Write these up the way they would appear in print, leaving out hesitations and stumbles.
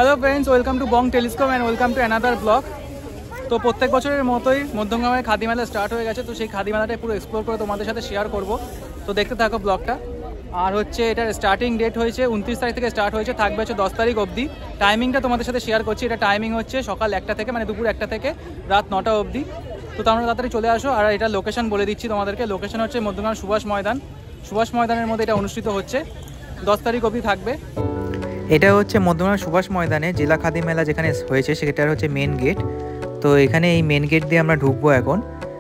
Hello friends, welcome to Bong telescope and welcome to another blog. তো প্রত্যেক বছরের মতোই মধ্যমগ্রামের খাদি মেলা স্টার্ট হয়ে গেছে। তো সেই খাদি মেলাটাই পুরো এক্সপ্লোর করে তোমাদের সাথে শেয়ার করব। তো দেখতে থাকো ব্লগটা। আর হচ্ছে এটার স্টার্টিং ডেট হয়েছে 29 তারিখ থেকে স্টার্ট হয়েছে, থাকবে হচ্ছে 10 তারিখ অবধি। টাইমিংটা তোমাদের সাথে শেয়ার করছি। এটা টাইমিং হচ্ছে সকাল 1টা থেকে, মানে দুপুর 1টা থেকে রাত 9টা অবধি। তো তোমরা তাড়াতাড়ি চলে আসো। আর এটা লোকেশন বলে দিচ্ছি তোমাদেরকে। লোকেশন হচ্ছে মধ্যমগ্রাম সুভাষ ময়দান। সুভাষ ময়দানের মধ্যে এটা অনুষ্ঠিত হচ্ছে, 10 তারিখ অবধি থাকবে। এটা হচ্ছে মধ্যমগ্রাম সুভাষ ময়দানে জেলা খাদি মেলা যেখানে হয়েছে সেটার হচ্ছে মেন গেট। তো এখানে এই মেন গেট দিয়ে আমরা ঢুকবো এখন।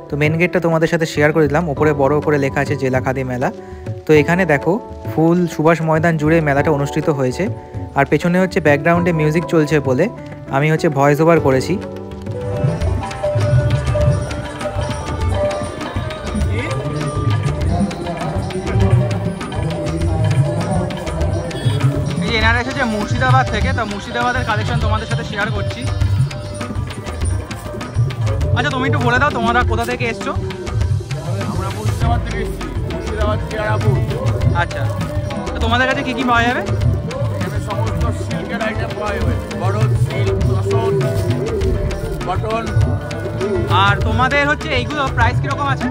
তো মেন গেটটা তোমাদের সাথে শেয়ার করে দিলাম। ওপরে বড় করে লেখা আছে জেলা খাদি মেলা। তো এখানে দেখো ফুল সুভাষ ময়দান জুড়ে মেলাটা অনুষ্ঠিত হয়েছে। আর পেছনে হচ্ছে ব্যাকগ্রাউন্ডে মিউজিক চলছে বলে আমি হচ্ছে ভয়েস ওভার করেছি। এনারা এসেছে মুর্শিদাবাদ থেকে। তো মুর্শিদাবাদের কালেকশন তোমাদের সাথে শেয়ার করছি। আচ্ছা, তুমি একটু বলে দাও তোমরা কোথা থেকে এসছো? আমরা মুর্শিদাবাদ থেকে এসেছি, মুর্শিদাবাদ কেরাপুর। আচ্ছা, তো তোমাদের কাছে কী কী পাওয়া যাবে? এখানে সমস্ত সিল্কের আইটেম পাওয়া যাবে, বরফ, সিল্ক, তসর, কটন। আর তোমাদের হচ্ছে এইগুলো প্রাইস কীরকম আছে?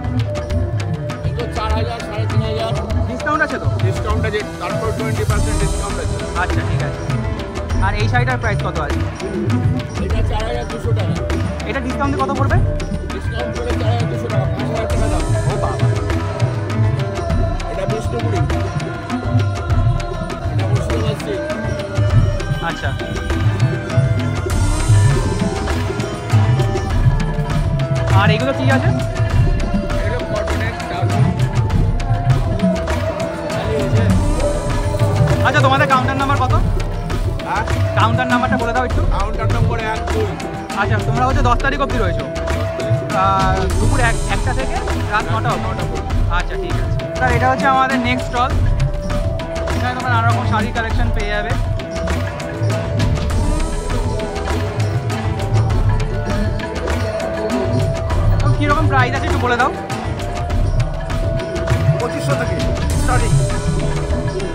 এগুলো 4,000, 3,500। ডিসকাউন্ট আছে তো? ডিসকাউন্ট আছে, তারপর 20% ডিসকাউন্ট আছে। আচ্ছা, ঠিক আছে। আর এই শাড়িটার প্রাইস কত আছে? এটা 4,200 টাকা। এটা ডিসকাউন্টে কত পড়বে? ডিসকাউন্ট করে 4,200 টাকা, 5,000 টাকা দাম। ও বাবা। এটা বিষ্ণুপুরি, এটা মুর্শিদাবাদ সিল্ক। আচ্ছা, আর এগুলো কি আছে? এগুলো কটনের চাল। আচ্ছা, তোমাদের কাউন্টার নাম্বার কত? হ্যাঁ, কাউন্টার নাম্বারটা বলে দাও একটু। কাউন্টার নম্বর 1, 2। আচ্ছা, তোমরা হচ্ছে 10 তারিখ অবধি রয়েছো, দুপুর 1টা থেকে রাত 9টা অবধি। আচ্ছা, ঠিক আছে। স্যার, এটা হচ্ছে আমাদের নেক্সট স্টল। এখানে তোমরা নানা রকম শাড়ি কালেকশন পেয়ে যাবে। কীরকম প্রাইস আছে একটু বলে দাও। 2500 থেকে স্টার্টিং।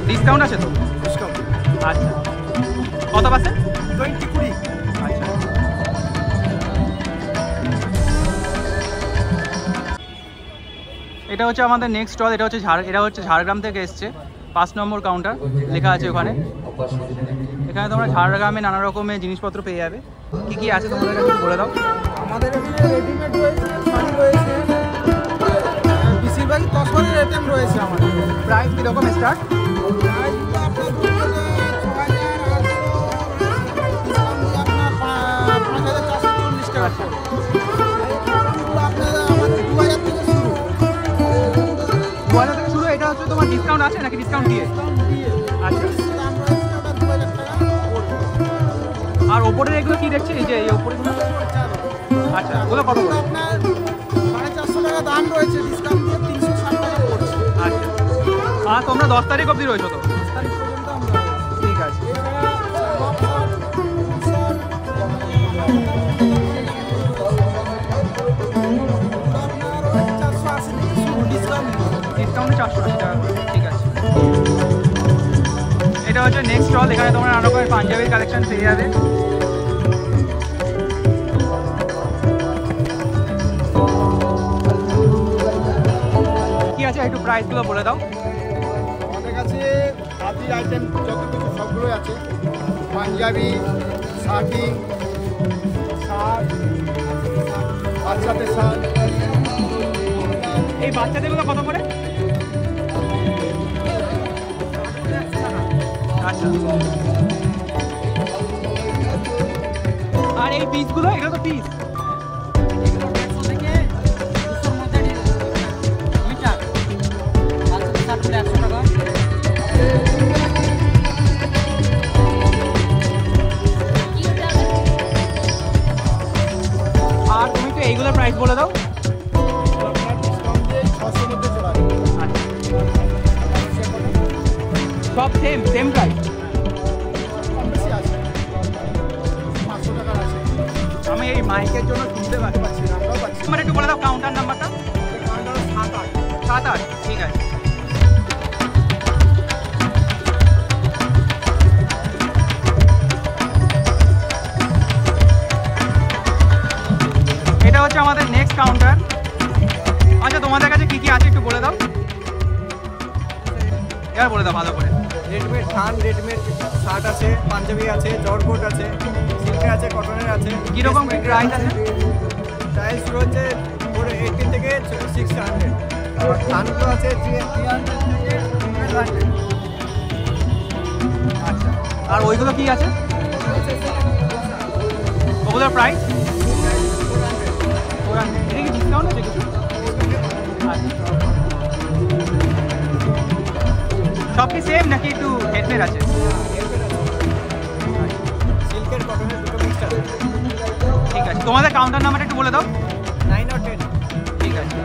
ডিসকাউন্ট আছে তো? ডিসকাউন্ট আচ্ছা, কত পার্সেন্ট? 20-20। আচ্ছা, এটা হচ্ছে আমাদের নেক্সট স্টল। এটা হচ্ছে ঝাড়গ্রাম থেকে এসছে। 5 নম্বর কাউন্টার লেখা আছে ওখানে। এখানে তোমরা ঝাড়গ্রামে নানা রকমের জিনিসপত্র পেয়ে যাবে। কি কি আছে তোমাদের কাছে বলে দাও। আমাদের এখানে রেডিমেড রয়েছে, শাড়ি রয়েছে, বেশিরভাগই তসরের আইটেম রয়েছে আমাদের। প্রাইস কীরকম স্টার্ট? প্রাইসগুলো আপনার 5,440 টাকা পড়ে। এগুলো আপনার আমাদের 2,000 থেকে শুরু। 2000 থেকে শুরু। এটা হচ্ছে তোমার ডিসকাউন্ট আছে নাকি ডিসকাউন্ট দিয়ে? আচ্ছা, দাম রয়েছে ওটা 2,000 টাকা পড়বে। আর ওপরের এগুলো কি দেখছি? এই যে এই ওপরেগুলো। আচ্ছা, ওগুলো কত করে? আপনার 450 টাকা দাম রয়েছে, ডিসকাউন্ট দিয়ে 360 টাকা পড়ছে। আচ্ছা, আর তোমরা 10 তারিখ অবধি রয়েছো তো? 10 তারিখ পর্যন্ত আমরা রয়েছি। ঠিক আছে। ডিসকাউন্টে 480 টাকা করে। ঠিক আছে। এটা হচ্ছে নেক্সট স্টল। এখানে তোমরা নানা রকমের পাঞ্জাবির কালেকশন পেয়ে যাবে। কি আছে একটু প্রাইসগুলো বলে দাও। আমাদের কাছে খাদির আইটেম যত কিছু সবগুলোই আছে। পাঞ্জাবি, শার্টিং, শার্ট, বাচ্চাদের শার্ট। এই বাচ্চাদেরগুলো কত করে? আচ্ছা, আর এই পিসগুলো, এগুলো তো পিস। আর তুমি তো এইগুলোর প্রাইস বলে দাও। আপনার ডিসকাউন্ট দিয়ে 600 মধ্যে চলে আসবে। আচ্ছা, সব সেম প্রাইস? কম বেশি আছে, 500 টাকার আছে। আমি এই মাইকের জন্য শুনতে পাচ্ছি না। আমরাও পাচ্ছি। তোমার একটু বলে দাও কাউন্টার নাম্বারটা। কাউন্টার 7-8। 7-8। ঠিক আছে। হচ্ছে আমাদের নেক্সট কাউন্টার। আচ্ছা তোমাদের কাছে কি কি আছে একটু বলে দাও, এবার বলে দাও ভালো করে। রেডিমেড থান, রেডিমেড শার্ট আছে, পাঞ্জাবি আছে, জর্কোট আছে, সিল্কের আছে, কটনের আছে। কীরকম কি প্রাইস আছে? প্রাইস শুরু হচ্ছে 480 থেকে 600। আর থানগুলো আছে 300 থেকে 1200। আচ্ছা, আর ওইগুলো কি আছে ওগুলোর প্রাইস? 400। এটা কি ডিসকাউন্ট আছে কিছু? সব কি সেম নাকি একটু হেডমেড আছে? সিল্কের, কটনের দুটো মিক্সড আছে। ঠিক আছে, তোমাদের কাউন্টার নাম্বারটা একটু বলে দাও। 9 or 10। ঠিক আছে,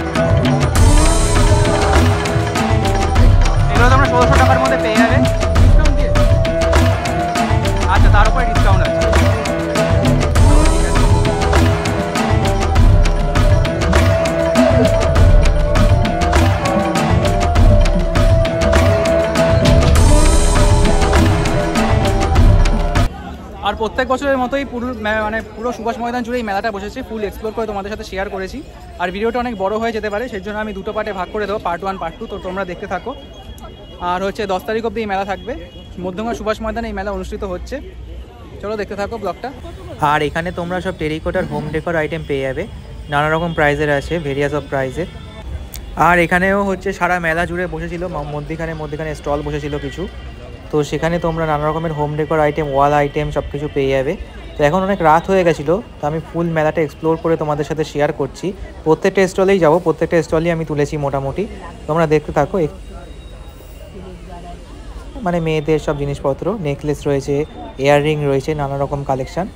এগুলো তোমরা 1600 টাকার মধ্যে পেয়ে যাবে ডিসকাউন্ট দিয়ে। আচ্ছা, তার উপরে ডিসকাউন্ট আছে। আর প্রত্যেক বছরের মতোই পুরো সুভাষ ময়দান জুড়ে এই মেলাটা বসেছে। ফুল এক্সপ্লোর করে তোমাদের সাথে শেয়ার করেছি। আর ভিডিওটা অনেক বড় হয়ে যেতে পারে, সেই জন্য আমি দুটো পার্টে ভাগ করে দেবো, পার্ট 1 পার্ট 2। তো তোমরা দেখতে থাকো। আর হচ্ছে 10 তারিখ অবধি এই মেলা থাকবে, মধ্যমগ্রাম সুভাষ ময়দানে এই মেলা অনুষ্ঠিত হচ্ছে। চলো দেখতে থাকো ব্লগটা। আর এখানে তোমরা সব টেরিকোটার হোম ডেকোর আইটেম পেয়ে যাবে, নানা রকম প্রাইজের আছে, ভেরিয়াস অফ প্রাইজের। আর এখানেও হচ্ছে সারা মেলা জুড়ে বসেছিল, মধ্যখানে স্টল বসেছিল কিছু। তো সেখানে তোমরা নানা রকমের হোম ডেকোর আইটেম, ওয়াল আইটেম সব কিছু পেয়ে যাবে। তো এখন অনেক রাত হয়ে গেছিলো, তো আমি ফুল মেলাটা এক্সপ্লোর করে তোমাদের সাথে শেয়ার করছি। প্রত্যেকটা স্টলেই যাবো, প্রত্যেকটা স্টলই আমি তুলেছি মোটামুটি। তোমরা দেখতে থাকো। মানে মেয়েদের সব জিনিসপত্র, নেকলেস রয়েছে, ইয়াররিং রয়েছে, নানা রকম কালেকশান।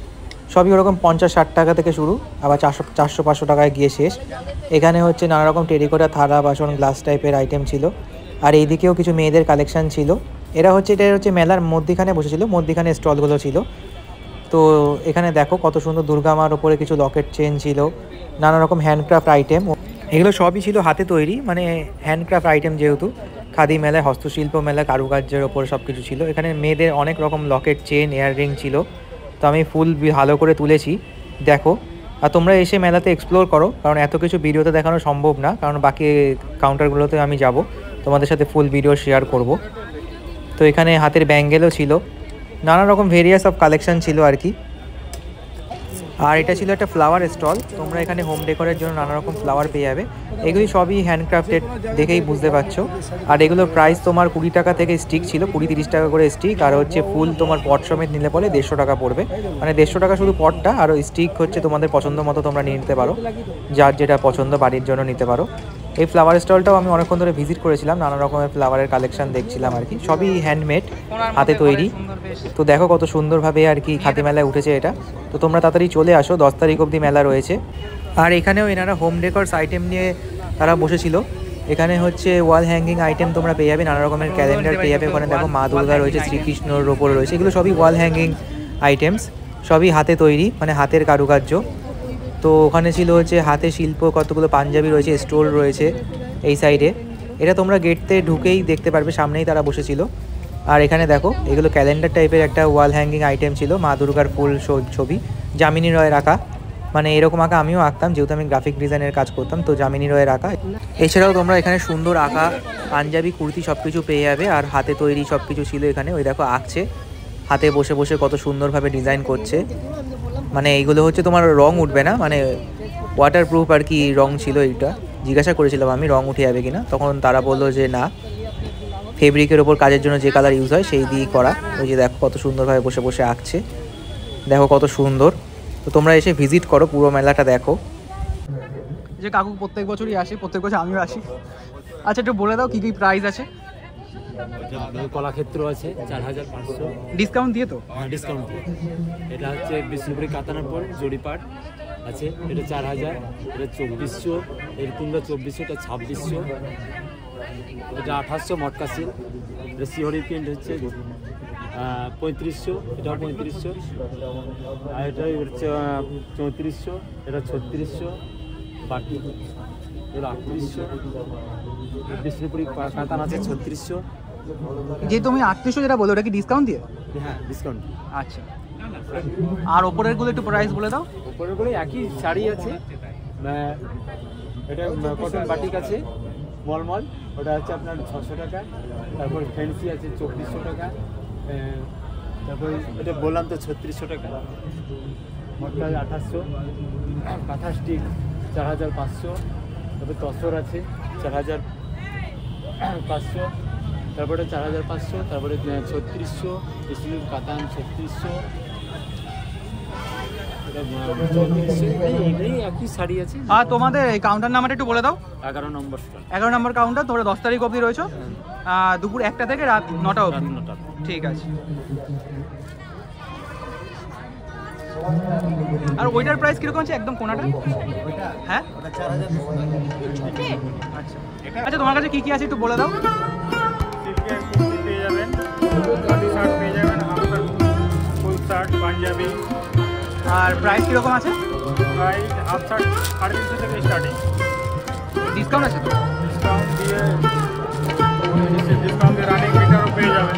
সবই ওরকম 50-60 টাকা থেকে শুরু, আবার 400-500 টাকায় গিয়ে শেষ। এখানে হচ্ছে নানা রকম টেরিকোটা থালা বাসন, গ্লাস টাইপের আইটেম ছিল। আর এইদিকেও কিছু মেয়েদের কালেকশান ছিল। এটা হচ্ছে মেলার মধ্যখানে বসেছিল, মধ্যখানে স্টলগুলো ছিল। তো এখানে দেখো কত সুন্দর দুর্গা মার ওপরে কিছু লকেট চেন ছিল, নানা রকম হ্যান্ডক্রাফট আইটেম। এগুলো সবই ছিল হাতে তৈরি, মানে হ্যান্ডক্রাফট আইটেম, যেহেতু খাদি মেলায়, হস্তশিল্প মেলা, কারুকার্যের ওপর সব কিছু ছিল। এখানে মেয়েদের অনেক রকম লকেট চেন, ইয়াররিং ছিল। তো আমি ফুল ভালো করে তুলেছি, দেখো। আর তোমরা এসে মেলাতে এক্সপ্লোর করো, কারণ এত কিছু ভিডিওতে দেখানো সম্ভব না, কারণ বাকি কাউন্টারগুলোতে আমি যাব, তোমাদের সাথে ফুল ভিডিও শেয়ার করব। তো এখানে হাতের ব্যাঙ্গেলও ছিল, নানা রকম ভেরিয়াস অফ কালেকশন ছিল আর কি। আর এটা ছিল একটা ফ্লাওয়ার স্টল। তোমরা এখানে হোম ডেকোরের জন্য নানা রকম ফ্লাওয়ার পেয়ে যাবে। এগুলি সবই হ্যান্ডক্রাফটেড, দেখেই বুঝতে পারছো। আর এগুলোর প্রাইস তোমার 20 টাকা থেকে স্টিক ছিল, 20-30 টাকা করে স্টিক। আর হচ্ছে ফুল তোমার পট সমেত নিলে পরে 150 টাকা পড়বে, মানে 150 টাকা শুধু পটটা। আর স্টিক হচ্ছে তোমাদের পছন্দ মতো তোমরা নিয়ে নিতে পারো, যার যেটা পছন্দ বাড়ির জন্য নিতে পারো। এই ফ্লাওয়ার স্টলটাও আমি অনেকক্ষণ ধরে ভিজিট করেছিলাম, নানা রকমের ফ্লাওয়ারের কালেকশন দেখছিলাম আর কি। সবই হ্যান্ডমেড, হাতে তৈরি। তো দেখো কত সুন্দরভাবে আর কি খাদি মেলায় উঠেছে এটা। তো তোমরা তাড়াতাড়ি চলে আসো, 10 তারিখ অবধি মেলা রয়েছে। আর এখানেও এনারা হোম ডেকোরস আইটেম নিয়ে তারা বসেছিল। এখানে হচ্ছে ওয়াল হ্যাঙ্গিং আইটেম তোমরা পেয়ে যাবে, নানা রকমের ক্যালেন্ডার পেয়ে যাবে। ওখানে দেখো মা দুর্গা রয়েছে, শ্রীকৃষ্ণর ওপর রয়েছে। এগুলো সবই ওয়াল হ্যাঙ্গিং আইটেমস, সবই হাতে তৈরি, মানে হাতের কারুকার্য। তো ওখানে ছিল হচ্ছে হাতে শিল্প, কতগুলো পাঞ্জাবি রয়েছে, স্টোল রয়েছে এই সাইডে। এটা তোমরা গেটতে ঢুকেই দেখতে পারবে, সামনেই তারা বসেছিল। আর এখানে দেখো এগুলো ক্যালেন্ডার টাইপের একটা ওয়াল হ্যাঙ্গিং আইটেম ছিল, মা দুর্গার ফুল ছবি, যামিনী রয়ের আঁকা। মানে এরকম আঁকা আমিও আঁকতাম, যেহেতু আমি গ্রাফিক ডিজাইনের কাজ করতাম। তো যামিনী রয়ের আঁকা। এছাড়াও তোমরা এখানে সুন্দর আঁকা পাঞ্জাবি, কুর্তি সব কিছু পেয়ে যাবে। আর হাতে তৈরি সব কিছু ছিল এখানে। ওই দেখো আঁকছে, হাতে বসে বসে কত সুন্দরভাবে ডিজাইন করছে। মানে এইগুলো হচ্ছে তোমার রং উঠবে না, মানে ওয়াটারপ্রুফ আর কি রং ছিল। এইটা জিজ্ঞাসা করেছিলাম আমি, রং উঠে যাবে কিনা, তখন তারা বললো যে না, ফেব্রিকের ওপর কাজের জন্য যে কালার ইউজ হয় সেই দিয়েই করা। ওই যে দেখো কত সুন্দরভাবে বসে বসে আঁকছে, দেখো কত সুন্দর। তো তোমরা এসে ভিজিট করো, পুরো মেলাটা দেখো। যে কাকু প্রত্যেক বছরই আসে, প্রত্যেক বছর আমিও আসি। আচ্ছা একটু বলে দাও কি কি প্রাইস আছে? কলাক্ষেত্র আছে 4500, ডিসকাউন্ট দিয়ে তো? হ্যাঁ ডিসকাউন্ট দিয়ে। এটা হচ্ছে বিষ্ণুপুরি কাতানার পর জরিপাট আছে, এটা 4000, এটা 2400, এর কুমড়া 2400, এটা 2600, এটা 2800 মটকা সিল। এটা শিহরি প্রিন্ট হচ্ছে 3500, এটাও 3500। আর এটা হচ্ছে 3400, এটা 3600, বাকি এটা 3800। বিষ্ণুপুরি কাতান আছে 3600। যে তুমি 3800 যেটা বলো, ওটা কি ডিসকাউন্ট দিয়ে? হ্যাঁ ডিসকাউন্ট। আচ্ছা, আর ওপরের গুলো একটু প্রাইস বলে দাও। ওপরের গুলো একই শাড়ি আছে, এটা কটন বাটিক আছে মলমল, ওটা হচ্ছে আপনার 600 টাকা। তারপর ফ্যান্সি আছে 2400 টাকা। তারপর এটা বললাম তো 3600 টাকা। মটকা 2800। কাঁথা স্টিক 4500। তারপর তসর আছে 4500। তারপরে 4500। তারপরে 3600। স্টিলের কাতান 3600। একই শাড়ি আছে। আর তোমাদের এই কাউন্টার নাম্বারটা একটু বলে দাও। 11 নম্বর স্টল। 11 নম্বর কাউন্টার। তোমরা 10 তারিখ অবধি রয়েছো, দুপুর 1টা থেকে রাত 9টা অবধি। ঠিক আছে। আর ওইটার প্রাইস কিরকম আছে একদম কোনাটা? হ্যাঁ ওটা 4000 আচ্ছা আচ্ছা, তোমার কাছে কি কি আছে একটু বলে দাও। সিল্কের কুর্তি পেয়ে যাবেন, কাটি শার্ট পেয়ে যাবেন, half shirt, full shirt, panjabi. আর প্রাইস কিরকম আছে? প্রাইস হাফ শার্ট 350 থেকে স্টার্টিং। ডিসকাউন্ট আছে তো? ডিসকাউন্ট দিয়ে রানিং মিটারও পেয়ে যাবেন।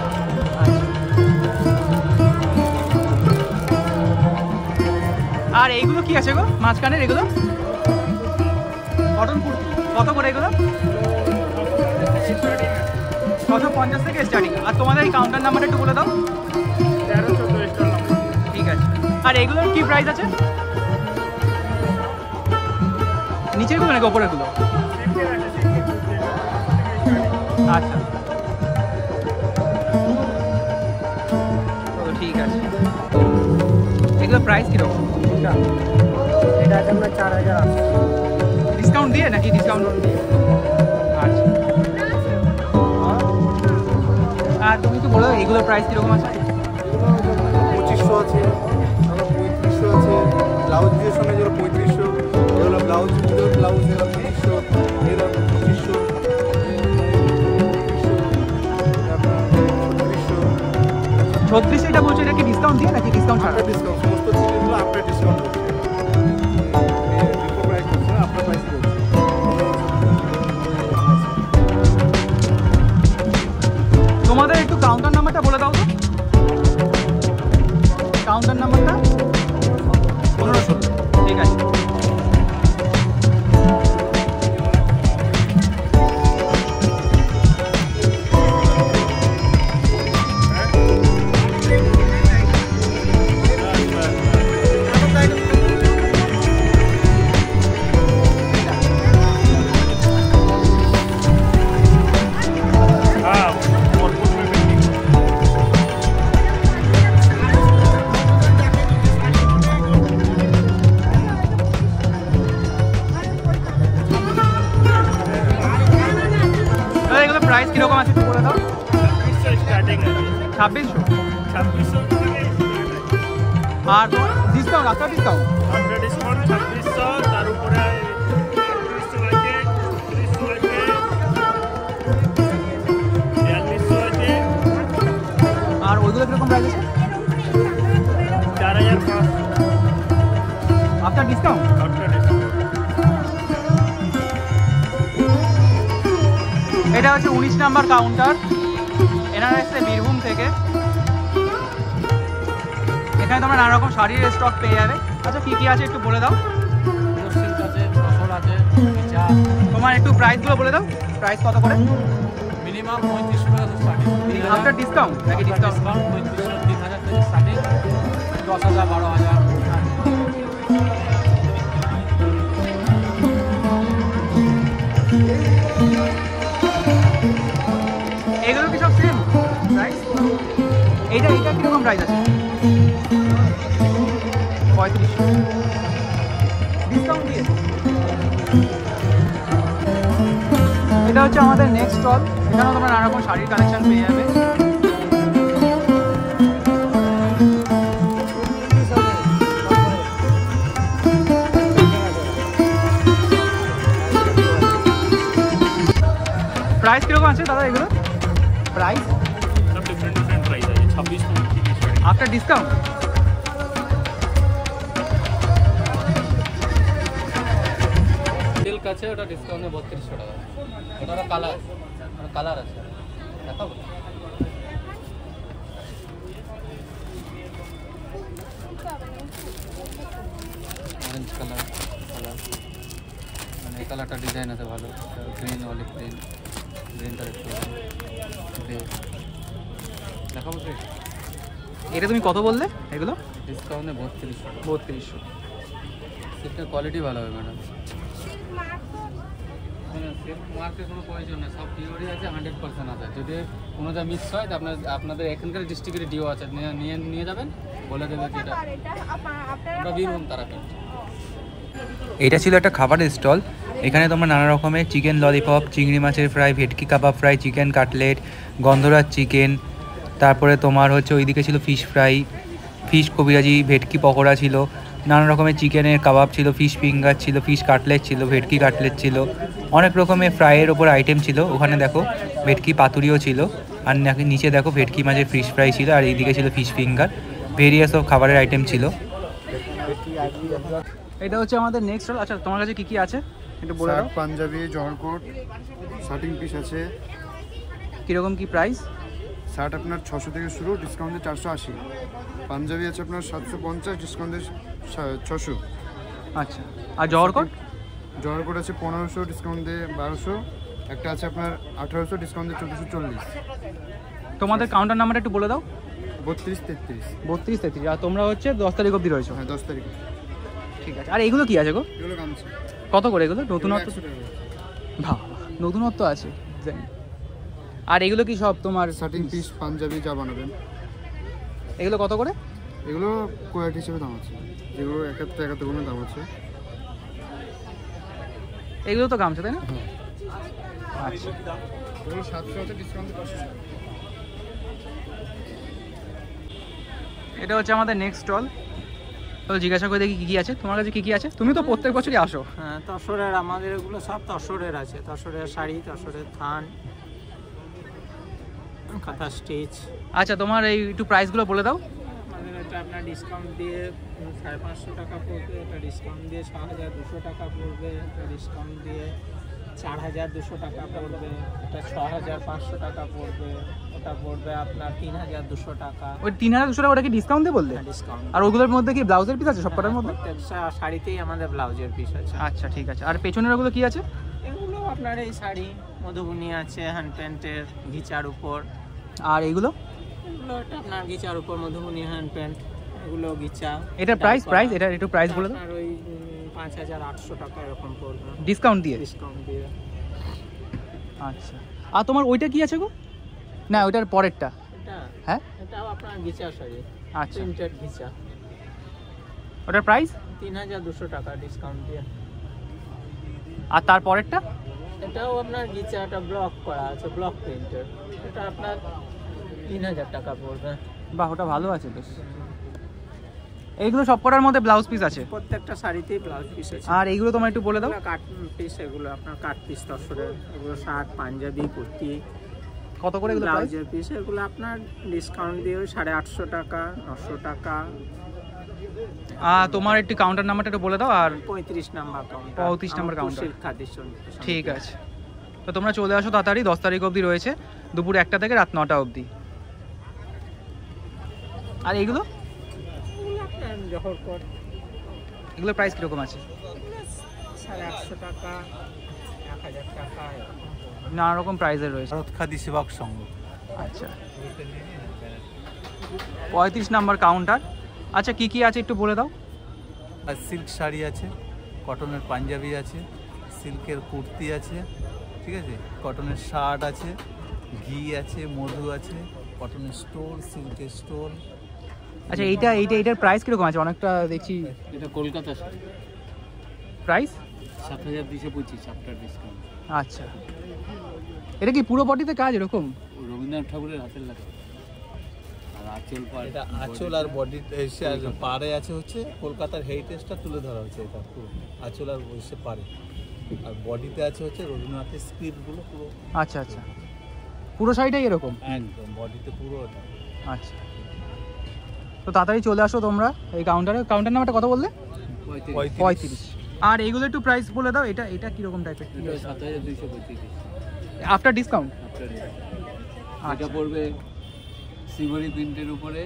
আর এইগুলো কি আছে গো মাঝখানের এগুলো? কটন কুর্তি কত করে এগুলো? 650 থেকে স্টার্টিং। আর তোমাদের এই কাউন্টার নাম্বারটা একটু বলে দাও। 13-14 স্টল নাম্বার। ঠিক আছে। আর এগুলোর কি প্রাইস আছে? নিচেরগুলো নাকি ওপরেরগুলো? আচ্ছা তো ঠিক আছে। এগুলো প্রাইস কিরকম? এটা আছে আপনার 4000। ডিসকাউন্ট দিয়ে নাকি? ডিসকাউন্ট আচ্ছা। আর তুমি তো বলো এগুলোর প্রাইস কিরকম আছে? 2500 আছে, 3500 আছে, ব্লাউজ দিয়ে সঙ্গে যেগুলো 3500, এগুলো ব্লাউজ এগুলো 3500, এগুলো 2500, 36 এটা বলছো, এটা কি ডিসকাউন্ট দিয়ে নাকি ডিসকাউন্ট ছাড়া? আপনার ডিসকাউন্ট সমস্ত জিনিসগুলো আপনার ডিসকাউন্ট হচ্ছে। প্রাইস হচ্ছে আপনার প্রাইস বলছে। তোমাদের একটু কাউন্টার নাম্বারটা বলে দাও তো। কাউন্টার নাম্বারটা 1516। ঠিক আছে। প্রাইস কিরকম আছে একটু বলে দাও। 2600। আর ডিসকাউন্ট আপনার ডিসকাউন্ট? তার উপরে আর ওইগুলো কিরকম প্রাইস আছে? 4500 আপনার ডিসকাউন্ট? এটা হচ্ছে 19 নাম্বার কাউন্টার, এনারা এসছে বীরভূম থেকে। এখানে তোমরা নানা রকম শাড়ির স্টক পেয়ে যাবে। আচ্ছা কি কি আছে একটু বলে দাও। সিল্ক আছে, তসর আছে, পিচা। তোমার একটু প্রাইসগুলো বলে দাও। প্রাইস কত করে? মিনিমাম 3500 টাকা স্টার্টিং। আপনার ডিসকাউন্ট নাকি ডিসকাউন্ট? 3500, 3000 থেকে স্টার্টিং, 10,000, 12,000। এগুলো কি সব সেম প্রাইস? এইটা কিরকম প্রাইস আছে? 3500 ডিসকাউন্ট দিয়ে। এটা হচ্ছে আমাদের নেক্সট স্টল। এখানেও তোমরা নানা রকম শাড়ির কালেকশন পেয়ে যাবে। প্রাইস কিরকম আছে দাদা এগুলো? প্রাইস সব ডিফারেন্ট প্রাইস আছে। 2600 আফটার ডিসকাউন্ট? সিল্ক আছে, ওটা ডিসকাউন্টে 3200 টাকা। ওটারও কালার আছে, দেখাবো। Orange colour. এই কালারটা ডিজাইন আছে ভালো, গ্রিন অলিভ গ্রিন, গ্রিনটা একটু দেখাবো। এটা তুমি কত বললে এগুলো? ডিসকাউন্টে 3200। সিল্কের কোয়ালিটি ভালো হবে ম্যাডাম। সিল্ক মার্কের কোনো প্রয়োজন নেই, সব ডিওরই আছে, 100% আছে। যদি কোনোটা মিক্স হয় তো আপনাদের এখানকার ডিস্ট্রিক্টের ডিও আছে, নিয়ে যাবেন, বলে দেবে যে এটা আমরা বীরভূম তারাপীঠ। এটা ছিল একটা খাবারের স্টল। এখানে তোমরা নানা রকমের চিকেন ললিপপ, চিংড়ি মাছের ফ্রাই, ভেটকি কাবাব ফ্রাই, চিকেন কাটলেট, গন্ধরাজ চিকেন, তারপরে তোমার হচ্ছে ওইদিকে ছিল ফিশ ফ্রাই, ফিশ কবিরাজি, ভেটকি পকোড়া ছিল, নানা রকমের চিকেনের কাবাব ছিল, ফিশ ফিঙ্গার ছিল, ফিশ কাটলেট ছিল, ভেটকি কাটলেট ছিল, অনেক রকমের ফ্রাইয়ের ওপর আইটেম ছিল। ওখানে দেখো ভেটকি পাতুরিও ছিল, আর নিচে দেখো ভেটকি মাছের ফিশ ফ্রাই ছিল, আর এইদিকে ছিল ফিশ ফিঙ্গার, ভেরিয়াস অফ খাবারের আইটেম ছিল। এটা হচ্ছে আমাদের নেক্সট স্টল। আচ্ছা তোমার কাছে কি কি আছে একটু বলে দাও। পাঞ্জাবি, জহরকোট, শার্টিং পিস আছে। কীরকম কি প্রাইস? শার্ট আপনার 600 থেকে শুরু, ডিসকাউন্টে 480। পাঞ্জাবি আছে আপনার 750, ডিসকাউন্টে 600। আচ্ছা, আর জহরকোট? জহরকোট আছে 1500, ডিসকাউন্টে 1200। একটা আছে আপনার 1800, ডিসকাউন্টে 1440। তোমাদের কাউন্টার নাম্বারটা একটু বলে দাও। 3233। 3233। আর তোমরা হচ্ছে 10 তারিখ অবধি রয়েছো? হ্যাঁ 10 তারিখে। ঠিক আছে। আর এগুলো কি আছে গো? এগুলো গামছা। কত করে এগুলো? নতুনত্ব? বাহ, নতুনত্ব আছে। আর এগুলো কি সব তোমার শার্টিং পিস, পাঞ্জাবি যা বানাবেন। এগুলো কত করে? এগুলো কোয়ালিটি হিসেবে দাম আছে, যেগুলো 71 গুণের দাম আছে। এগুলো তো গামছা তাই না? আচ্ছা, এগুলো 700 আছে, ডিসকাউন্টে 500। এটা হচ্ছে আমাদের নেক্সট স্টল। তো জিজ্ঞাসা করে দেখি কী কী আছে তোমার কাছে, কী কী আছে? তুমি তো প্রত্যেক বছরই আসো। হ্যাঁ, তসরের আমাদের এগুলো সব তসরের আছে। তসরের শাড়ি, তসরের থান, কাঁথা স্টিচ। আচ্ছা, তোমার এই একটু প্রাইসগুলো বলে দাও। আমাদের এটা আপনার ডিসকাউন্ট দিয়ে 550 টাকা পড়বে, এটা ডিসকাউন্ট দিয়ে 6200 টাকা পড়বে, এটা ডিসকাউন্ট দিয়ে 4200 টাকা পড়বে, এটা 6500 টাকা পড়বে, ওটা পড়বে আপনার 3200 টাকা। ওই 3200 টাকা ওটা কি ডিসকাউন্ট দিয়ে বললে? ডিসকাউন্ট। আর ওগুলোর মধ্যে কি ব্লাউজের পিস আছে সব কটার মধ্যে? প্রত্যেকটা শাড়িতেই আমাদের ব্লাউজের পিস আছে। আচ্ছা ঠিক আছে। আর পেছনের ওগুলো কি আছে? এগুলো আপনার এই শাড়ি মধুবনী আছে, হ্যান্ড প্যান্টের ঘিচার উপর। আর এগুলো? এগুলো এটা আপনার ঘিচার উপর মধুবনী হ্যান্ড প্যান্ট, এগুলো ঘিচা। এটা প্রাইস এটা একটু প্রাইস বলে দাও। আপনার ওই 5800 টাকা এরকম পড়বে ডিসকাউন্ট দিয়ে? ডিসকাউন্ট দিয়ে। আচ্ছা, আর তোমার ওইটা কি আছে গো? না, ওইটার পরেরটা। এটা হ্যাঁ, এটাও আপনার ঘিচা শাড়ি, আচ্ছা। প্রিন্টেড ঘিচা। ওটার প্রাইস 3200 টাকা ডিসকাউন্ট দিয়ে। আর তার পরেরটা? এটাও আপনার ঘিচা, এটা ব্লক করা আছে, ব্লক প্রিন্টেড। এটা আপনার 3000 টাকা পড়বে। বাহ, ওটা ভালো আছে বেশ। এইগুলো সব কটার মধ্যে ব্লাউজ পিস আছে? প্রত্যেকটা শাড়িতেই ব্লাউজ পিস আছে। আর এইগুলো তোমার একটু বলে দাও। কাট পিস, এগুলো আপনার কাট পিস তসরের, এগুলো শার্ট, পাঞ্জাবি, কুর্তি। কত করে এগুলো প্রাইস? ব্লাউজের পিস এগুলো আপনার ডিসকাউন্ট দিয়ে 850 টাকা, 900 টাকা। তোমার একটু কাউন্টার নাম্বারটা একটু বলে দাও। আর 35 নাম্বার কাউন্টার। 35 number counter. ঠিক আছে, তো তোমরা চলে আসো তাড়াতাড়ি। 10 তারিখ অবধি রয়েছে, দুপুর 1টা থেকে রাত 9টা অবধি। আর এইগুলো? জহরকট। এগুলোর প্রাইস কীরকম আছে? 850 টাকা, 1000 টাকা। নানা রকম প্রাইসের রয়েছে। ভারত খাদি সেবক সংঘ। আচ্ছা, 35 নাম্বার কাউন্টার। আচ্ছা, কি কি আছে একটু বলে দাও। আর সিল্ক শাড়ি আছে, কটনের পাঞ্জাবি আছে, সিল্কের কুর্তি আছে, ঠিক আছে, কটনের শার্ট আছে, ঘি আছে, মধু আছে, কটনের স্টোল, সিল্কের স্টোল। আচ্ছা, এইটার প্রাইস কিরকম আছে? অনেকটা দেখছি। এটা কলকাতা প্রাইস 7225 আফটার ডিসকাউন্ট। আচ্ছা, এটা কি পুরো বডিতে কাজ এরকম? রবীন্দ্রনাথ ঠাকুরের হাতের লেখা। আর আঁচল পাড়, এটা আঁচল আর বডি এসে পাড়ে আছে হচ্ছে কলকাতার হেরিটেজটা তুলে ধরা হচ্ছে। এটা পুরো আঁচল আর এসে পাড়ে, আর বডিতে আছে হচ্ছে রবীন্দ্রনাথের স্ক্রিপ্টগুলো পুরো। আচ্ছা আচ্ছা, পুরো শাড়িটাই এরকম? একদম বডিতে পুরো ওটা। আচ্ছা, তো তাড়াতাড়ি চলে আসো তোমরা এই কাউন্টারে। কাউন্টার নাম্বারটা কত বললে? 35। আর এইগুলো একটু প্রাইস বলে দাও। এটা কিরকম টাইপের? 7225 আফটার ডিসকাউন্ট। এটা পড়বে সিভরি প্রিন্টের উপরে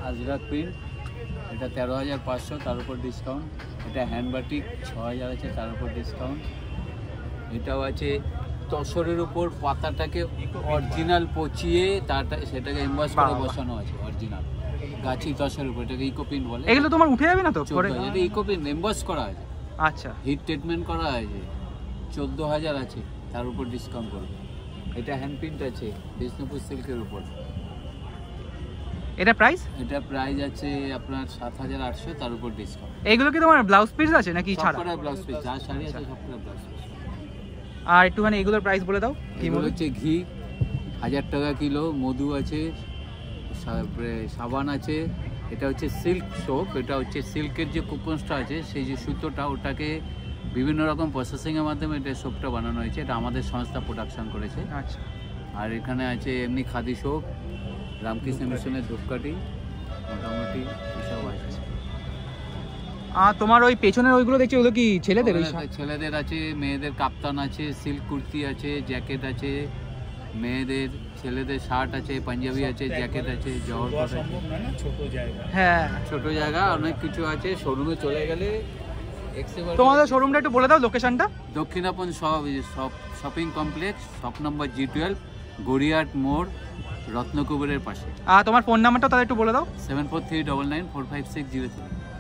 আজরাক প্রিন্ট, এটা 13500, তার উপর ডিসকাউন্ট। এটা হ্যান্ড বাটিক 6000 আছে, তার উপর ডিসকাউন্ট। এটাও আছে তসরের উপর পাতাটাকে অরিজিনাল পচিয়ে সেটাকে এমবস করে বসানো আছে অরিজিনাল গাছি তসরের উপর, এটাকে ইকোপিন বলে। এগুলো তোমার উঠে যাবে না তো পরে? এটা ইকোপিন এমবস করা আছে। আচ্ছা, হিট ট্রিটমেন্ট করা আছে। 14,000 আছে, তার উপর ডিসকাউন্ট করবে। এটা হ্যান্ড প্রিন্ট আছে বিষ্ণুপুর সিল্কের উপর। এটা প্রাইস? এটা প্রাইস আছে আপনার 7,800, তার উপর ডিসকাউন্ট। এইগুলো কি তোমার ব্লাউজ পিস আছে নাকি ছাড়া? সবকটা ব্লাউজ পিস, যা শাড়ি আছে সবকটা ব্লাউজ পিস। আর একটুখানি এগুলোর প্রাইস বলে দাও। এগুলো হচ্ছে ঘি 1000 টাকা কিলো, মধু আছে, সাবান আছে। এটা হচ্ছে সিল্ক সোপ, এটা হচ্ছে সিল্কের যে কুপন্সটা আছে সেই যে সুতোটা, ওটাকে বিভিন্ন রকম প্রসেসিংয়ের মাধ্যমে এটা সোপটা বানানো হয়েছে। এটা আমাদের সংস্থা প্রোডাকশন করেছে। আচ্ছা, আর এখানে আছে এমনি খাদি সোপ, রামকৃষ্ণ মিশনের ধূপকাঠি, মোটামুটি এসব আছে। আর তোমার ওই পেছনের ওইগুলো দেখছি, ওগুলো কি ছেলেদের? ছেলেদের আছে, মেয়েদের কাপ্তান আছে, সিল্ক কুর্তি আছে, জ্যাকেট আছে, মেয়েদের ছেলেদের শার্ট আছে, পাঞ্জাবি আছে, জ্যাকেট আছে, জহর আছে। হ্যাঁ, ছোট জায়গা অনেক কিছু আছে। শোরুমে চলে গেলে তোমাদের শোরুমটা একটু বলে দাও, লোকেশনটা। Dakshinapan shopping complex, shop number G12, Gariahat মোড়, রত্নকুবেরের পাশে। আর তোমার ফোন নাম্বারটা তাহলে একটু বলে দাও। 7439945603।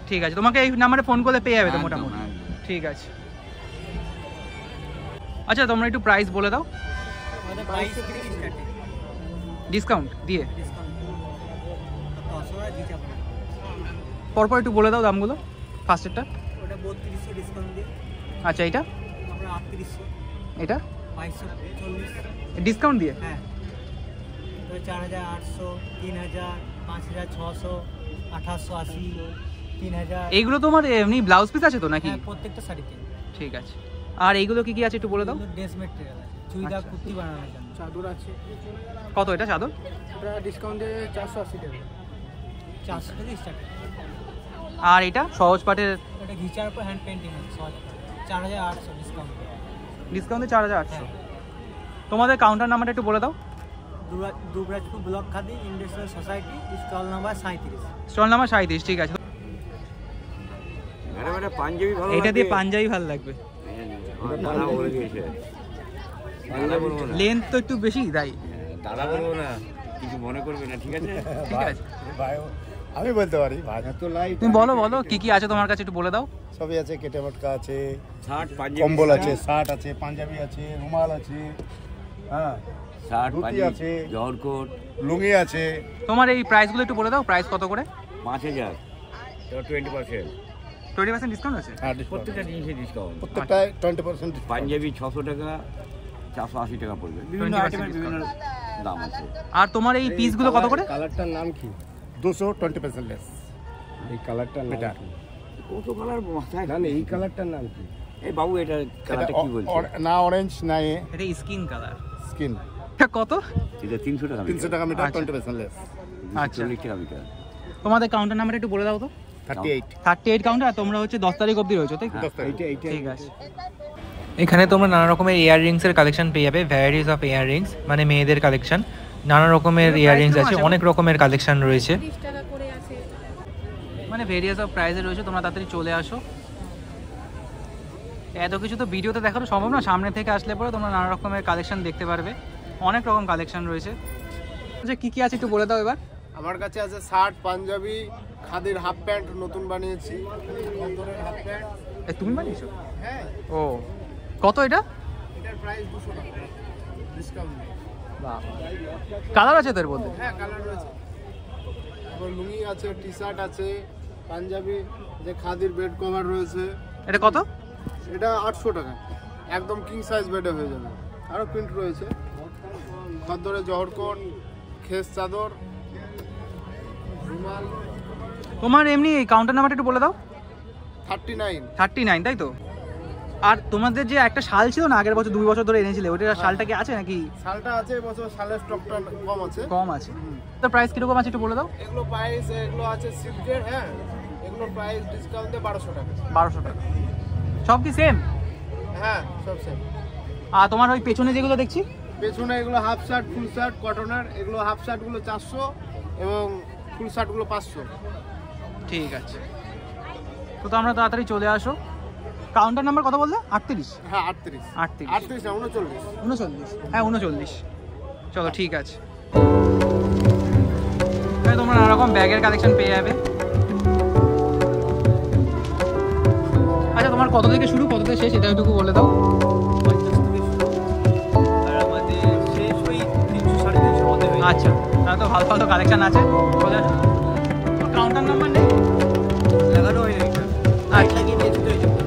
ঠিক আছে, তোমাকে এই নাম্বারে ফোন করলে পেয়ে যাবে তো মোটামুটি। ঠিক আছে। আচ্ছা, তোমরা একটু প্রাইস বলে দাও ডিসকাউন্ট দিয়ে। পরপর একটু বলে দাও দামগুলো। ফার্স্টেরটা ওটা 3200 ডিসকাউন্ট দিয়ে। আচ্ছা, এটা আমরা 3800। এটা 2240 ডিসকাউন্ট দিয়ে। হ্যাঁ, তো 4800, 3000, 5600, 2880, 3000। এইগুলো তোমার এমনি ব্লাউজ পিস আছে তো নাকি? হ্যাঁ, প্রত্যেকটা শাড়িতে। ঠিক আছে। আর এইগুলো কি কি আছে একটু বলে দাও। ড্রেস মেটেরিয়াল আছে, চুড়িদার কুর্তি বানানোর জন্য। চাদর আছে। কত এটা চাদর? এটা ডিসকাউন্ট দিয়ে 480 টাকা। 400 থেকে স্টার্ট। আর এটা সহজ পাটের, এটা ঘিচার উপর হ্যান্ড পেইন্টিং আছে, 4800 ডিসকাউন্ট। ডিসকাউন্টে 4800। তোমাদের কাউন্টার নাম্বারটা একটু বলে দাও। Dubrajpur block khadi industrial society, stall number 37। Stall number 37, ঠিক আছে। পাঞ্জাবি ভালো, এটা দিয়ে পাঞ্জাবি ভালো লাগবে। দাদা বলে দিয়েছে, লেন্থ তো একটু বেশি, তাই দাদা বলবো না, কিছু মনে করবে না, ঠিক আছে? ঠিক আছে, আমি বলতে পারি ভাই। এত লাইট তুমি বলো কি কি আছে তোমার কাছে একটু বলে দাও। সবই আছে, কেটে মটকা আছে, শার্ট, পাঞ্জাবি, কম্বল আছে, শার্ট আছে, পাঞ্জাবি আছে, রুমাল আছে, হ্যাঁ, শার্ট, ধুতি পাঞ্জাবি আছে, জহর কোট, লুঙ্গি আছে। তোমার এই প্রাইসগুলো একটু বলে দাও। প্রাইস কত করে? 5000, 20%। 20% ডিসকাউন্ট আছে প্রত্যেকটা জিনিসে ডিসকাউন্ট। প্রত্যেকটায় 20% পাঞ্জাবি 600 টাকা, 480 টাকা পড়বে। বিভিন্ন আইটেমের বিভিন্ন দাম আছে। আর তোমার এই পিসগুলো কত করে? কালারটার নাম কি? 220% লেস। এই কালারটার নাম কি? কত কালার মাথায়? না এই কালারটার নাম কি? এই বাবু, এটা কালারটা কি বলছে? না অরেঞ্জ না, এটা স্কিন কালার। স্কিন। এটা কত? এটা 300 টাকা। 300 টাকা মিটার, 20% লেস। আচ্ছা, 40 টাকা মিটার। তোমাদের কাউন্টার নাম্বার একটু বলে দাও তো। 38 কাউন্টার। আর তোমরা হচ্ছে 10 তারিখ অবধি রয়েছো, তাই? ঠিক আছে। এখানে তোমরা নানা রকমের ইয়াররিংসের কালেকশন পেয়ে যাবে, ভ্যারাইটিস অফ ইয়াররিংস, মানে মেয়েদের কালেকশন। নানা রকমের ইয়াররিংস আছে, অনেক রকমের কালেকশন রয়েছে, মানে ভেরিয়াস অফ প্রাইসে রয়েছে। তোমরা তাড়াতাড়ি চলে আসো। এত কিছু তো ভিডিওতে দেখানো সম্ভব না, সামনে থেকে আসলে পরে তোমরা নানা রকমের কালেকশন দেখতে পারবে। অনেক রকম কালেকশন রয়েছে। আচ্ছা, কি কি আছে একটু বলে দাও এবার। আমার কাছে আছে শার্ট, পাঞ্জাবি, খাদির হাফ প্যান্ট নতুন বানিয়েছি, হাফ প্যান্ট। তুমি বানিয়েছো? হ্যাঁ। ও, কত এটা? এটার প্রাইস 200 টাকা ডিসকাউন্ট। বাহ, কালার আছে তো এর মধ্যে? হ্যাঁ, কালার রয়েছে। তারপর লুঙ্গি আছে, টি শার্ট আছে, পাঞ্জাবি, যে খাদির বেড কভার রয়েছে। এটা কত? এটা 800 টাকা, একদম কিং সাইজ বেডে হয়ে যাবে। আরও প্রিন্ট রয়েছে, খদ্দরে জহর কোট, খেস চাদর, রুমাল। তোমার এমনি কাউন্টার নাম্বারটা একটু বলে দাও। 39, তাই তো? আর তোমাদের যে একটা শাল ছিল না আগের বছর, 2 বছর ধরে এনেছিলে, ওটার শালটা কি আছে নাকি? শালটা আছে, এবছর শালের স্টকটা কম আছে। তো প্রাইস কিরকম আছে একটু বলে দাও। এগুলো প্রাইস, এগুলো আছে সিল্কের, হ্যাঁ, এগুলো প্রাইস ডিসকাউন্টে 1200 টাকা। 1200 টাকা। সব কি সেম? হ্যাঁ, সব সেম। আর তোমার ওই পেছনে যেগুলো দেখছি, পেছনে এগুলো হাফ শার্ট, ফুল শার্ট কটনের, এগুলো হাফ শার্টগুলো 400 এবং ফুল শার্টগুলো 500। ঠিক আছে, তো তোমরা তাড়াতাড়ি চলে আসো। কাউন্টার নাম্বার কত বললে? 38? হ্যাঁ 38 38 না 39 39, হ্যাঁ 39। চলো ঠিক আছে, তোমরা নানা রকম ব্যাগের কালেকশন পেয়ে যাবে। আচ্ছা তোমার কত থেকে শুরু কত থেকে শেষ এটা একটু বলে দাও। 50 থেকে শুরু, আর আমাদের শেষ ওই 300-350 মধ্যে হয়ে যায়। আচ্ছা, তাহলে তো ভালো ভালো কালেকশন আছে। কাউন্টার নাম্বার নেই? 11 হয়ে যায়। আচ্ছা লাগিয়ে দিয়েছি তো এই জন্য।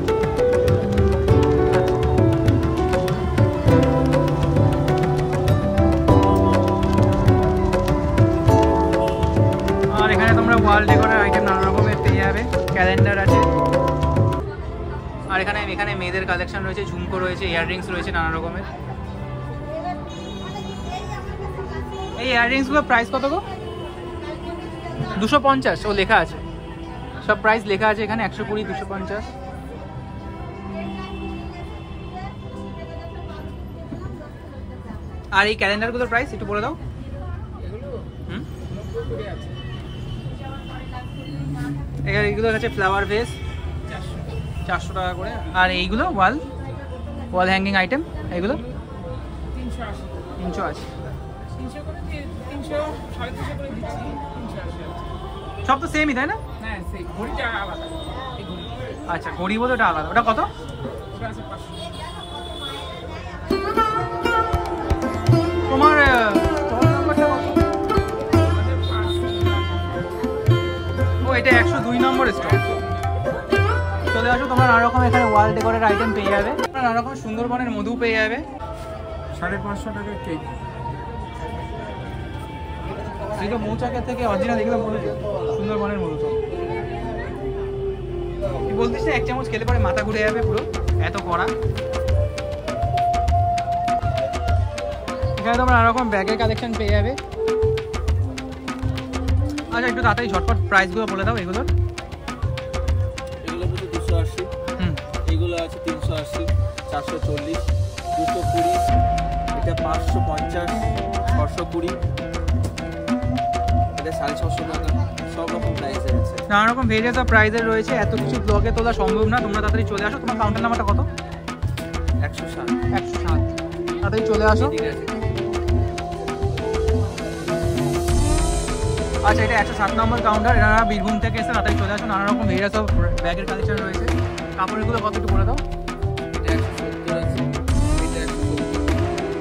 আর এখানে তোমরা ওয়াল ডেকোরের আইটেম নানা রকমের পেয়ে যাবে, ক্যালেন্ডার আছে। আর এখানে মেয়েদের কালেকশন রয়েছে, ঝুমকো রয়েছে, ইয়াররিংস রয়েছে নানা রকমের। এই ইয়াররিংসগুলোর প্রাইস কত গো? 250? ও লেখা আছে, সব প্রাইস লেখা আছে এখানে, 120, 250। আর এই ক্যালেন্ডারগুলোর প্রাইস একটু বলে দাও। এখানে এইগুলো আছে ফ্লাওয়ার ভেস, 400 টাকা করে। আর এইগুলো ওয়াল হ্যাঙ্গিং আইটেম, এইগুলো 380। সব তো সেমই তাই না? আচ্ছা, ঘড়ি বলে ওটা আলাদা। ওটা কত? তোমার এটা 102 নম্বর স্টক। চলে আসো তোমরা, নানা রকম এখানে ওয়াল ডেকোরের আইটেম পেয়ে যাবে, নানা রকম সুন্দরবনের মধু পেয়ে যাবে। 550 টাকা কেজি। এগুলো মৌচাকের থেকে অরিজিনাল, এগুলো সুন্দরবনের মধু। তো কি বলতিস না, 1 চামচ খেলে পরে মাথা ঘুরে যাবে পুরো, এত কড়া। এখানে তোমরা নানা রকম ব্যাগের কালেকশন পেয়ে যাবে। আচ্ছা একটু তাড়াতাড়ি ঝটপট প্রাইসগুলো বলে দাও এগুলোর। এগুলো হচ্ছে 280, এগুলো আছে 380, 440, 220, এটা 550, 620, এটা 650 টাকা, সব রকম প্রাইসের আছে। নানা রকম ভেরিয়েন্স অফ প্রাইসের রয়েছে, এত কিছু ব্লগে তোলা সম্ভব না, তোমরা তাড়াতাড়ি চলে আসো। তোমার কাউন্টার নাম্বারটা কত? 107। তাড়াতাড়ি চলে আসো। আচ্ছা, এটা 107 নম্বর কাউন্টার, এরা বীরভূম থেকে এসে, তাড়াতাড়ি চলে আসো। নানা রকম ভেরিয়েন্স অফ ব্যাগের কালেকশন রয়েছে। কাপড়গুলো কত একটু বলে দাও। এটা 170 আছে, এটা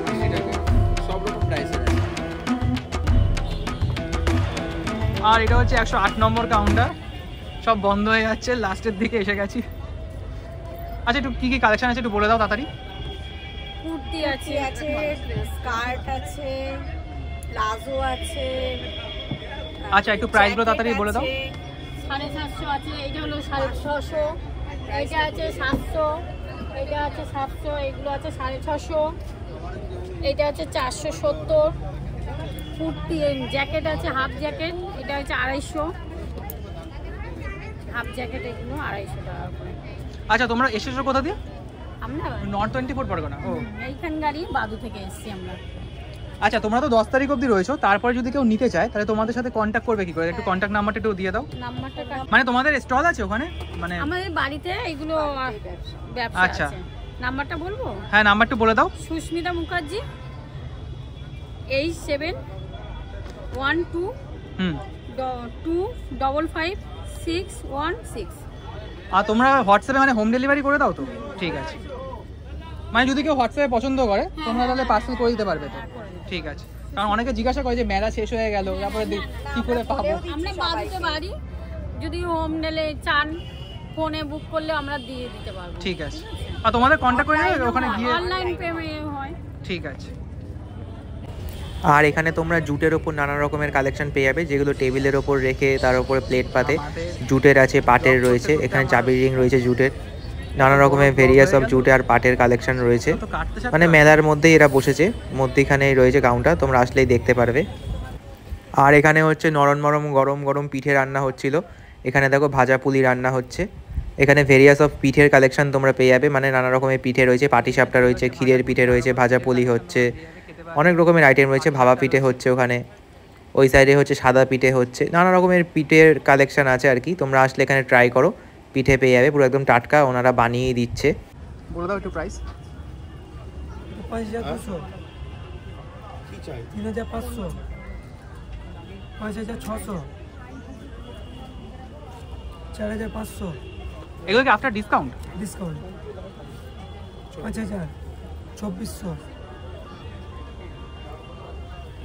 180 টাকা, সব রকম প্রাইসের আছে। আর এটা হচ্ছে 108 নম্বর কাউন্টার, সব বন্ধ হয়ে যাচ্ছে, লাস্টের দিকে এসে গেছি। আচ্ছা একটু কি কি কালেকশন আছে একটু বলে দাও তাড়াতাড়ি। কুর্তি আছে, স্কার্ট আছে, প্লাজো আছে। আচ্ছা একটু প্রাইসগুলো তাড়াতাড়ি বলে দাও। 750 আছে, এটা হলো 650, এটা আছে 700, এটা আছে 700, এগুলো আছে 650, এটা আছে 470। কুর্তি জ্যাকেট আছে, হাফ জ্যাকেট, এটা হচ্ছে 250, হাফ জ্যাকেট এগুলো 250 টাকা করে। আচ্ছা তোমরা এসেছো কোথা দিয়ে? আমরা নর্থ 24 পরগনা। ও এইখানকারই বাদু থেকে এসেছি আমরা। আচ্ছা তোমরা তো 10 তারিখ অবধি রয়েছো, তারপরে যদি কেউ নিতে চায় তাহলে তোমাদের সাথে কন্ট্যাক্ট করবে কি করে? একটু কন্ট্যাক্ট নাম্বারটা একটু দিয়ে দাও। নাম্বারটা মানে তোমাদের স্টল আছে ওখানে? মানে আমাদের বাড়িতে এগুলো ব্যবসা আচ্ছা আছে। নাম্বারটা বলবো? হ্যাঁ নাম্বারটা বলে দাও। সুস্মিতা মুখার্জি, 8712555616। আর তোমরা হোয়াটসঅ্যাপে মানে হোম ডেলিভারি করে দাও তো? ঠিক আছে, মানে যদি কেউ হোয়াটসঅ্যাপে পছন্দ করে তোমরা তাহলে পার্সেল করে দিতে পারবে তো? ঠিক আছে, কারণ অনেকে জিজ্ঞাসা করে যে মেলা শেষ হয়ে গেল তারপরে কি করে পাবো। আমরা বাড়িতে বাড়ি যদি হোম ডেলে চান ফোনে বুক করলে আমরা দিয়ে দিতে পারবো। ঠিক আছে, আর তোমাদের কন্ট্যাক্ট করে নেবে ওখানে গিয়ে? অনলাইন পেমেন্ট হয়। ঠিক আছে। আর এখানে তোমরা জুটের ওপর নানা রকমের কালেকশন পেয়ে যাবে, যেগুলো টেবিলের ওপর রেখে তার উপরে প্লেট পাতে। জুটের আছে, পাটের রয়েছে, এখানে চাবির রিং রয়েছে জুটের, নানা রকমের ভেরিয়াস অফ জুটে আর পাটের কালেকশন রয়েছে। মানে মেলার মধ্যেই এরা বসেছে, মধ্যিখানেই রয়েছে কাউন্টার, তোমরা আসলেই দেখতে পারবে। আর এখানে হচ্ছে নরম গরম গরম পিঠে রান্না হচ্ছিল। এখানে দেখো ভাজা পুলি রান্না হচ্ছে। এখানে ভেরিয়াস অফ পিঠের কালেকশন তোমরা পেয়ে যাবে, মানে নানা রকমের পিঠে রয়েছে, পাটিসাপটা রয়েছে, ক্ষীরের পিঠে রয়েছে, ভাজা পুলি হচ্ছে, অনেক রকমের আইটেম রয়েছে। ভাবা পিঠে হচ্ছে ওখানে, ওই সাইডে হচ্ছে সাদা পিঠে হচ্ছে, নানা রকমের পিঠের কালেকশন আছে আর কি। তোমরা আসলে এখানে ট্রাই করো, পিঠে পেয়ে যাবে, পুরো একদম টাটকা, ওনারা বানিয়ে দিচ্ছে। বলে দাও একটু প্রাইস। 5200, 3500, 5600, 4500। এগুলো কি আফটার ডিসকাউন্ট? ডিসকাউন্ট 5000, 2400।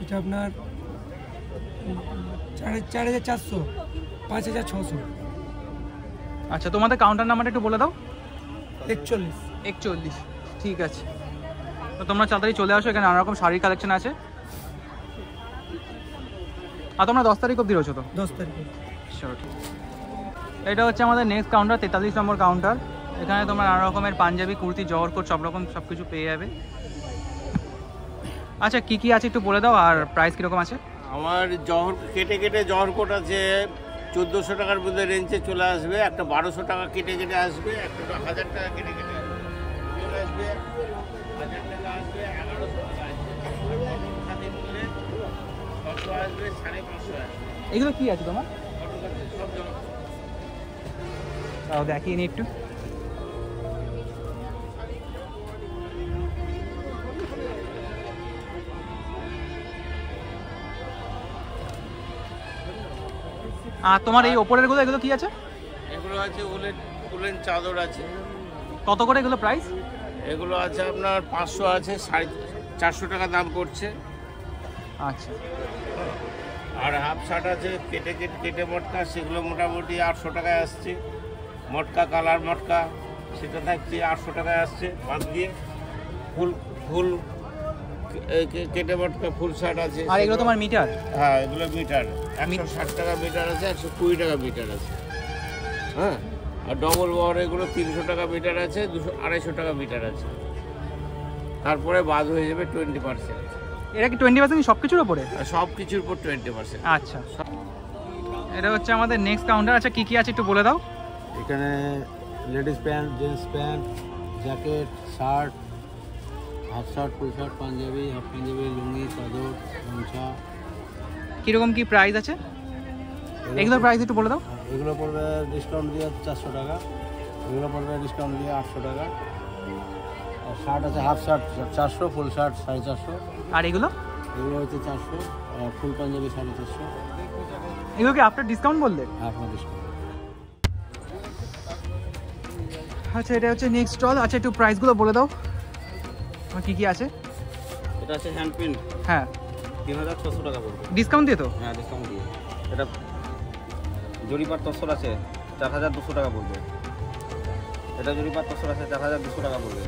এটা আপনার 4400, 5600। আচ্ছা, তোমাদের কাউন্টার নাম্বারটা একটু বলে দাও। 41। ঠিক আছে, তো তোমরা তাড়াতাড়ি চলে আসো, এখানে নানা রকম শাড়ির কালেকশন আছে। আর তোমরা 10 তারিখ অবধি রয়েছো তো? 10 তারিখ। চলো ঠিক আছে। এটা হচ্ছে আমাদের নেক্সট কাউন্টার, 43 নম্বর কাউন্টার। এখানে তোমরা নানা রকমের পাঞ্জাবি, কুর্তি, জহর কোট সব কিছু পেয়ে যাবে। আচ্ছা, কি কি আছে একটু বলে দাও, আর প্রাইস কীরকম আছে? আমার জহর কেটে জহর কোট আছে 1400 টাকার মধ্যে রেঞ্জে চলে আসবে। একটা 1200 টাকা কেটে আসবে, একটা 1000 টাকা কেটে চলে আসবে, 1000 টাকা আসবে, 1100 টাকা আসবে, সাথে মিলে 600 আসবে, 550 আসবে। এগুলো কি আছে তোমার? সব জমা তাও দেখিয়ে নি একটু। আর তোমার এই ওপরের গুলো, এগুলো কি আছে? এগুলো আছে উলেন চাদর আছে। কত করে এগুলো প্রাইস? এগুলো আছে আপনার 500 আছে, 450 টাকা দাম পড়ছে। আচ্ছা, আর হাফ শার্ট আছে কেটে মটকা, সেগুলো মোটামুটি 800 টাকায় আসছে। মটকা কালার মটকা সেটা থাকছে 800 টাকায় আসছে বাদ দিয়ে। ফুল কেটে মটকা ফুল শার্ট আছে। আর এগুলো তোমার মিটার? হ্যাঁ, এগুলো মিটার 160 টাকা মিটার আছে, 120 টাকা মিটার আছে। হ্যাঁ, আর ডবল বহর এগুলো 300 টাকা মিটার আছে, 200-250 টাকা মিটার আছে। তারপরে বাদ হয়ে যাবে 20%। এটা কি 20% সব কিছুর উপরে? সব কিছুর উপর 20%। আচ্ছা, এটা হচ্ছে আমাদের নেক্সট কাউন্টার। আচ্ছা, কি কি আছে একটু বলে দাও। এখানে ladies pant, gents pant, jacket, shirt, half shirt, full shirt, panjabi, half panjabi, lungi, চাদর, গামছা। কীরকম কি প্রাইস আছে এগুলোর? প্রাইস একটু বলে দাও। এগুলো পড়বে ডিসকাউন্ট দিয়ে 400 টাকা, এগুলো পড়বে ডিসকাউন্ট দিয়ে 800 টাকা। আর শার্ট আছে হাফ শার্ট 400, ফুল শার্ট 450। আর এগুলো হচ্ছে 400, ফুল পাঞ্জাবি 450। এগুলো কি আপনার ডিসকাউন্ট বললে? আপনার ডিসকাউন্ট। আচ্ছা, এটা হচ্ছে নেক্সট স্টল। আচ্ছা, একটু প্রাইসগুলো বলে দাও, কি কি আছে? এটা আছে হ্যান্ড প্রিন্ট। হ্যাঁ, 3600 টাকা পড়বে। ডিসকাউন্ট দিয়ে তো? হ্যাঁ, ডিসকাউন্ট দিয়ে। এটা জরিপার তসর আছে, 4200 টাকা পড়বে। এটা জরিপার তসর আছে, 4200 টাকা পড়বে।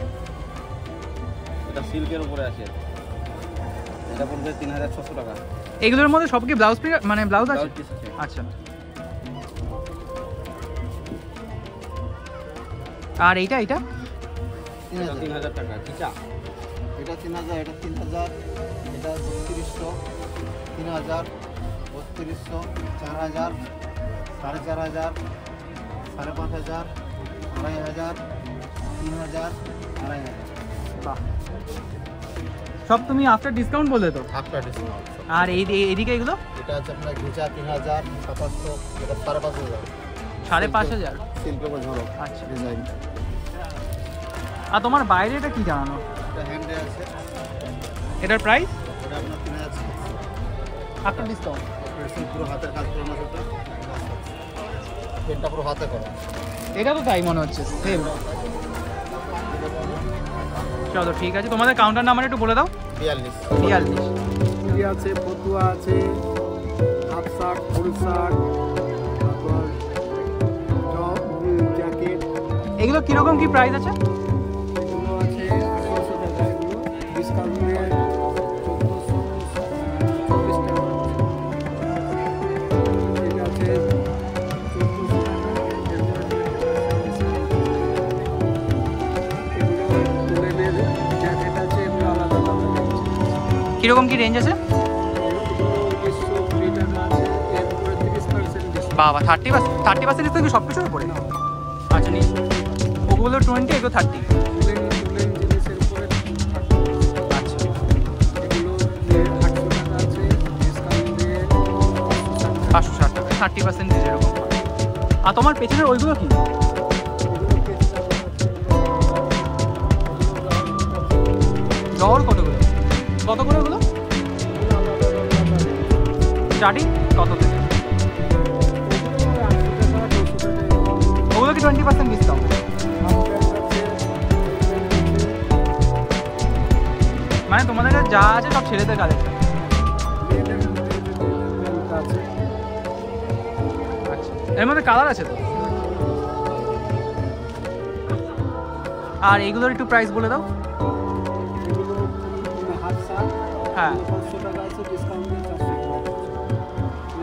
এটা সিল্কের উপরে আছে, এটা পড়বে 3600 টাকা। এগুলোর মধ্যে সব কি ব্লাউজ মানে ব্লাউজ আছে? আচ্ছা, আর এইটা 3000 টাকা। কিটা এটা 3000, এটা 3000, এটা 3200, 3000, 3200, 4000, 4500, 5500, 2500, 3000, 2500। বাহ, সব তুমি আফটার ডিসকাউন্ট বললে তো? After discount. আর এইদিকে এগুলো? এটা আছে আপনার ঘিচা 3000, 700, এটা 5500। 5500 সিল্কের উপর ঝড়ো। আচ্ছা, ডিজাইন। আর তোমার বাইরে এটা কি জানানো? এটা হ্যান্ডে আছে। এটার প্রাইস? এটা আপনার 3000 আফটার ডিসকাউন্ট। পুরো হাতের কাজ করানো সেটা, পেনটা পুরো হাতে করা। এটা তো তাই মনে হচ্ছে, সেম। চলো ঠিক আছে, তোমাদের কাউন্টার নাম্বার একটু বলে দাও। 42 আছে, ফতুয়া আছে, হাফ শার্ট, ফুল শার্ট, তারপর জ্যাকেট। এগুলো কিরকম কি প্রাইস আছে? এগুলো আছে 800 টাকা, এগুলো ডিসকাউন্ট দিয়ে 1440 টাকা। এটা আছে 1400 টাকা। এগুলো উলেনের জ্যাকেট আছে, এগুলো আলাদা আলাদা রেঞ্জ। কিরকম কি রেঞ্জ আছে? বাবা, 30% ডিসকাউন্ট কি সব কিছুর উপরে? আচ্ছা, নিশ্চয়ই। ওগুলো 20, এগুলো 30। আচ্ছা, এগুলো 800 টাকা আছে, ডিসকাউন্ট দিয়ে 560 টাকা, 30% যেরকম। আর তোমার পেছনের ওইগুলো কি? জহর কতগুলো, কত করে ওগুলো স্টার্টিং কত থেকে? ওগুলো কি 20% ডিসকাউন্ট? মানে তোমাদের কাছে যা আছে সব ছেলেদের কালেকশন? আচ্ছা, এর মধ্যে কালার আছে তো? আর এইগুলোর একটু প্রাইস বলে দাও। হ্যাঁ, 500 টাকা আছে, ডিসকাউন্ট দিয়ে 400 টাকা।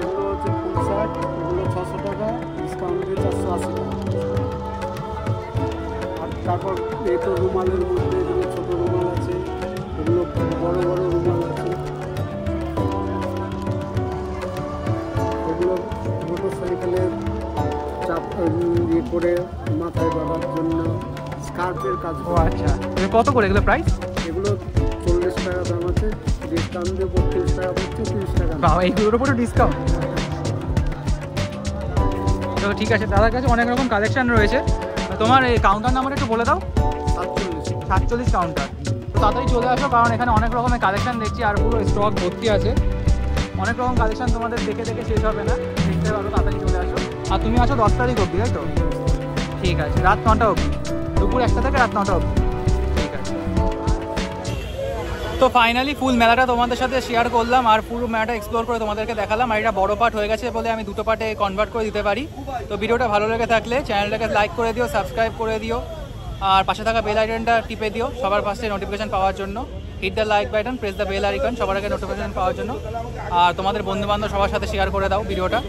এগুলো হচ্ছে ফুল শার্ট, এগুলো 600 টাকা, ডিসকাউন্ট দিয়ে 480 টাকা। আর তারপর এই তো রুমালের মধ্যে এগুলো ছোটো রুমাল আছে, এগুলো বড় বড় রুমাল আছে, এগুলো মোটর সাইকেলের চাপ ইয়ে করে মাথায় বাঁধার জন্য স্কার্ফের কাজ। ও আচ্ছা, কত করে এগুলো প্রাইস? এগুলো 40 টাকা দাম আছে, ডিসকাউন্ট দিয়ে 32 টাকা পড়ছে, 30 টাকা। বাবা, এইগুলোর উপরে ডিসকাউন্ট। তো ঠিক আছে, দাদার কাছে অনেক রকম কালেকশন রয়েছে। তোমার এই কাউন্টার নাম্বার একটু বলে দাও। 47 কাউন্টার। তো তাড়াতাড়ি চলে আসো, কারণ এখানে অনেক রকমের কালেকশন দেখছি আর পুরো স্টক ভর্তি আছে। অনেক রকম কালেকশন তোমাদের দেখে দেখে শেষ হবে না, দেখতে পারো, তাড়াতাড়ি চলে আসো। আর তুমি আছো 10 তারিখ অবধি, তাই তো? ঠিক আছে, রাত 9টা অবধি, দুপুর 1টা থেকে রাত 9টা অবধি। ঠিক আছে। তো ফাইনালি ফুল মেলাটা তোমাদের সাথে শেয়ার করলাম আর পুরো মেলাটা এক্সপ্লোর করে তোমাদেরকে দেখালাম। আর এটা বড় পার্ট হয়ে গেছে বলে আমি দুটো পার্টে কনভার্ট করে দিতে পারি। তো ভিডিওটা ভালো লেগে থাকলে চ্যানেলটাকে লাইক করে দিও, সাবস্ক্রাইব করে দিও, আর পাশে থাকা বেল আইকনটা টিপে দিও সবার ফার্স্টে নোটিফিকেশন পাওয়ার জন্য। Hit the like button, press the bell icon সবার আগে নোটিফিকেশন পাওয়ার জন্য। আর তোমাদের বন্ধুবান্ধব সবার সাথে শেয়ার করে দাও ভিডিওটা।